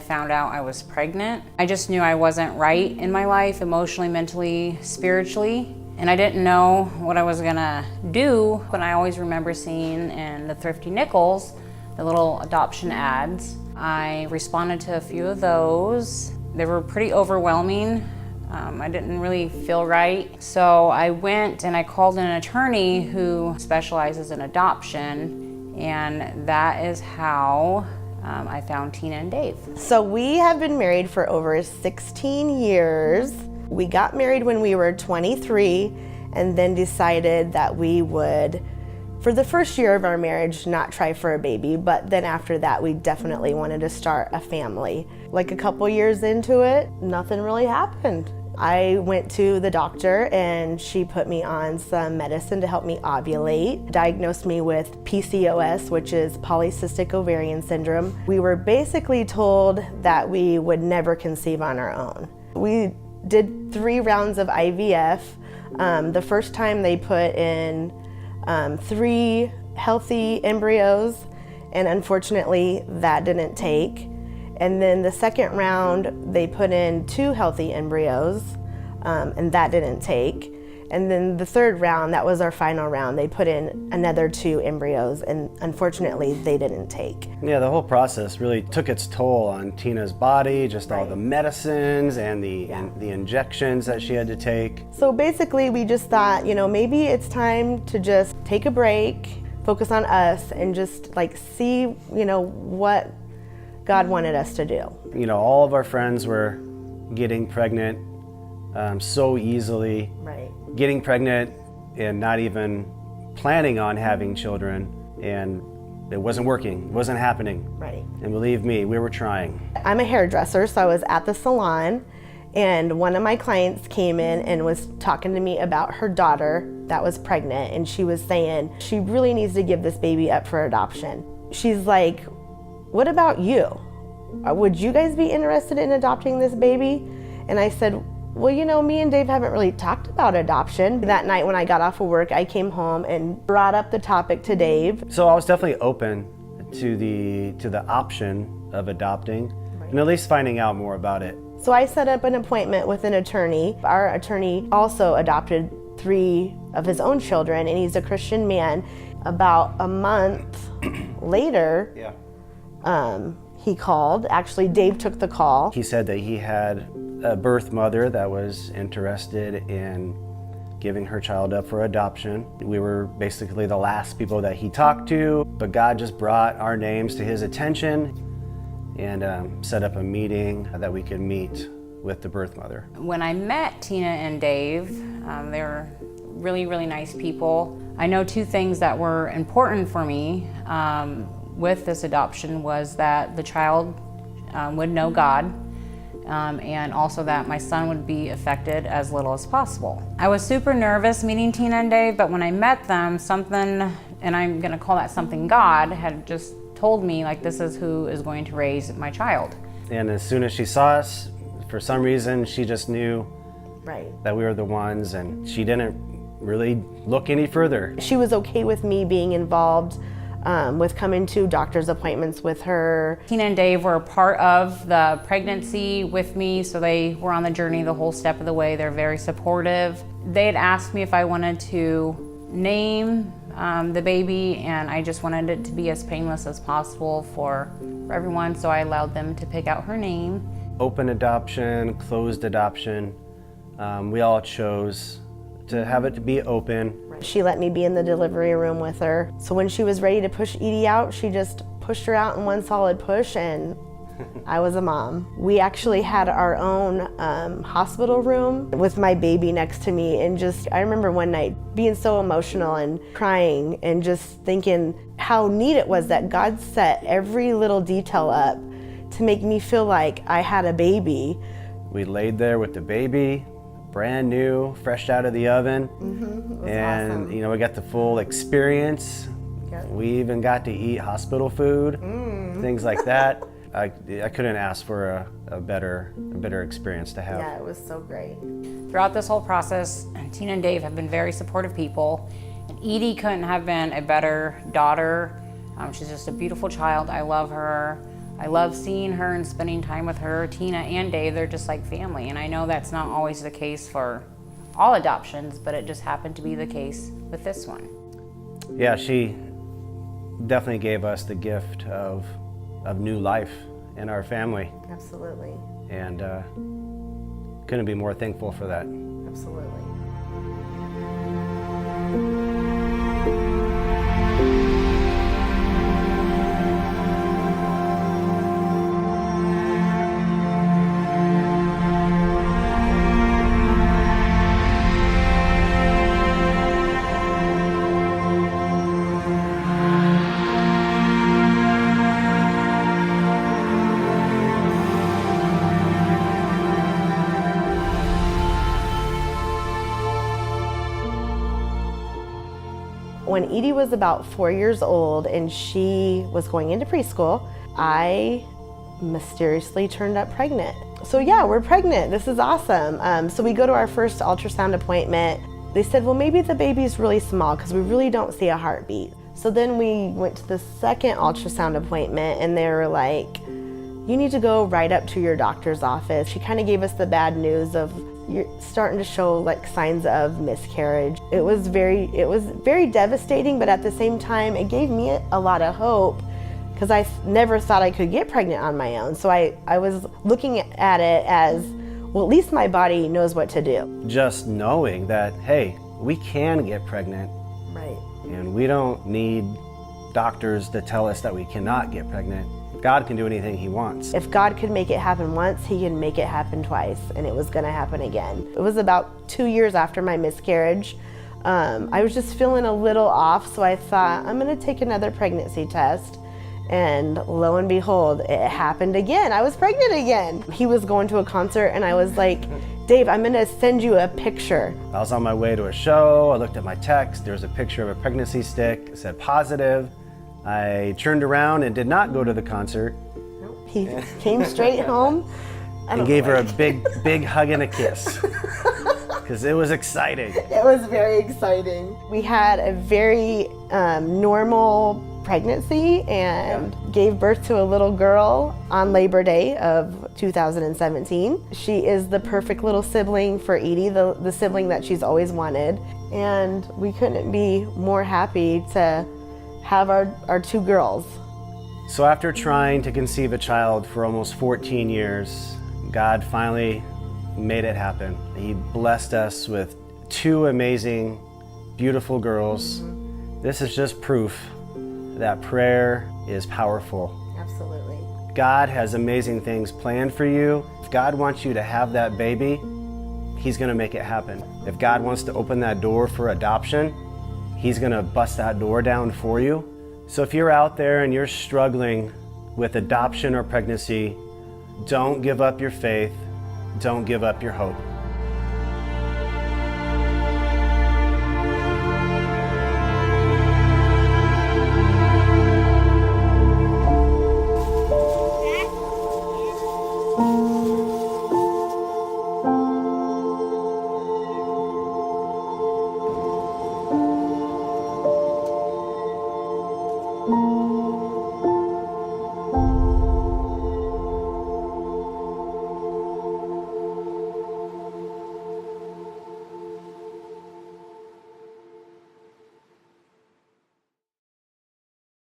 found out I was pregnant. I just knew I wasn't right in my life, emotionally, mentally, spiritually. And I didn't know what I was gonna do, but I always remember seeing in the Thrifty Nickels, the little adoption ads. I responded to a few of those. They were pretty overwhelming. I didn't really feel right. So I went and I called an attorney who specializes in adoption, and that is how I found Tina and Dave. So we have been married for over 16 years. We got married when we were 23 and then decided that we would, for the first year of our marriage, not try for a baby, but then after that we definitely wanted to start a family. Like a couple years into it, nothing really happened. I went to the doctor and she put me on some medicine to help me ovulate, diagnosed me with PCOS, which is polycystic ovarian syndrome. We were basically told that we would never conceive on our own. We did 3 rounds of IVF. The first time they put in 3 healthy embryos, and unfortunately that didn't take. And then the second round, they put in 2 healthy embryos, and that didn't take. And then the third round, that was our final round, they put in another 2 embryos, and unfortunately, they didn't take. Yeah, the whole process really took its toll on Tina's body, just all the medicines and the injections that she had to take. So basically, we just thought, maybe it's time to just take a break, focus on us, and just see, what God wanted us to do. All of our friends were getting pregnant so easily. Right. Getting pregnant and not even planning on having children, and it wasn't working, it wasn't happening. Right. And believe me, we were trying. I'm a hairdresser, so I was at the salon, and one of my clients came in and was talking to me about her daughter that was pregnant, and she was saying she really needs to give this baby up for adoption. She's like, what about you? Would you guys be interested in adopting this baby? And I said, well, me and Dave haven't really talked about adoption. That night when I got off of work, I came home and brought up the topic to Dave. So I was definitely open to the option of adopting, and at least finding out more about it. So I set up an appointment with an attorney. Our attorney also adopted 3 of his own children, and he's a Christian man. About a month later, he called. Actually, Dave took the call. He said that he had a birth mother that was interested in giving her child up for adoption. We were basically the last people that he talked to, but God just brought our names to his attention and set up a meeting that we could meet with the birth mother. When I met Tina and Dave, they were really, really nice people. I know 2 things that were important for me with this adoption was that the child would know God, and also that my son would be affected as little as possible. I was super nervous meeting Tina and Dave, but when I met them, something, and I'm gonna call that something, God had just told me, this is who is going to raise my child. And as soon as she saw us, for some reason, she just knew that we were the ones, and she didn't really look any further. She was okay with me being involved with coming to doctor's appointments with her. Tina and Dave were a part of the pregnancy with me, so they were on the journey the whole step of the way. They're very supportive. They had asked me if I wanted to name the baby, and I just wanted it to be as painless as possible for everyone, so I allowed them to pick out her name. Open adoption, closed adoption, we all chose to have it to be open. She let me be in the delivery room with her. So when she was ready to push Edie out, she just pushed her out in one solid push, and I was a mom. We actually had our own hospital room with my baby next to me, and I remember one night being so emotional and crying and just thinking how neat it was that God set every little detail up to make me feel like I had a baby. We laid there with the baby, brand new, fresh out of the oven, and awesome. We got the full experience. We even got to eat hospital food, things like that. I couldn't ask for a better experience to have. Yeah, it was so great. Throughout this whole process, Tina and Dave have been very supportive people. And Edie couldn't have been a better daughter. She's just a beautiful child. I love her. I love seeing her and spending time with her. Tina and Dave, they're just like family. And I know that's not always the case for all adoptions, but it just happened to be the case with this one. Yeah, she definitely gave us the gift of new life in our family. Absolutely. And couldn't be more thankful for that. Absolutely. When Edie was about 4 years old and she was going into preschool, I mysteriously turned up pregnant. So yeah, we're pregnant, this is awesome. So we go to our first ultrasound appointment. They said, well, maybe the baby's really small because we really don't see a heartbeat. So then we went to the second ultrasound appointment and they were like, you need to go right up to your doctor's office. She kind of gave us the bad news of you're starting to show like signs of miscarriage. It was very devastating, but at the same time, it gave me a lot of hope because I never thought I could get pregnant on my own. So I was looking at it as, well, at least my body knows what to do. Just knowing that, hey, we can get pregnant. Right. And we don't need doctors to tell us that we cannot get pregnant. God can do anything he wants. If God could make it happen once, he can make it happen twice, and it was gonna happen again. It was about 2 years after my miscarriage. I was just feeling a little off, so I thought, I'm gonna take another pregnancy test. And lo and behold, it happened again. I was pregnant again. He was going to a concert, and I was like, Dave, I'm gonna send you a picture. I was on my way to a show, I looked at my text, there was a picture of a pregnancy stick, it said positive. I turned around and did not go to the concert. He came straight home. And gave her a big hug and a kiss. Because it was exciting. It was very exciting. We had a very normal pregnancy and gave birth to a little girl on Labor Day of 2017. She is the perfect little sibling for Edie, the sibling that she's always wanted. And we couldn't be more happy to have our two girls. So after trying to conceive a child for almost 14 years, God finally made it happen. He blessed us with two amazing, beautiful girls. This is just proof that prayer is powerful. Absolutely. God has amazing things planned for you. If God wants you to have that baby, he's gonna make it happen. If God wants to open that door for adoption, he's gonna bust that door down for you. So if you're out there and you're struggling with adoption or pregnancy, don't give up your faith, don't give up your hope.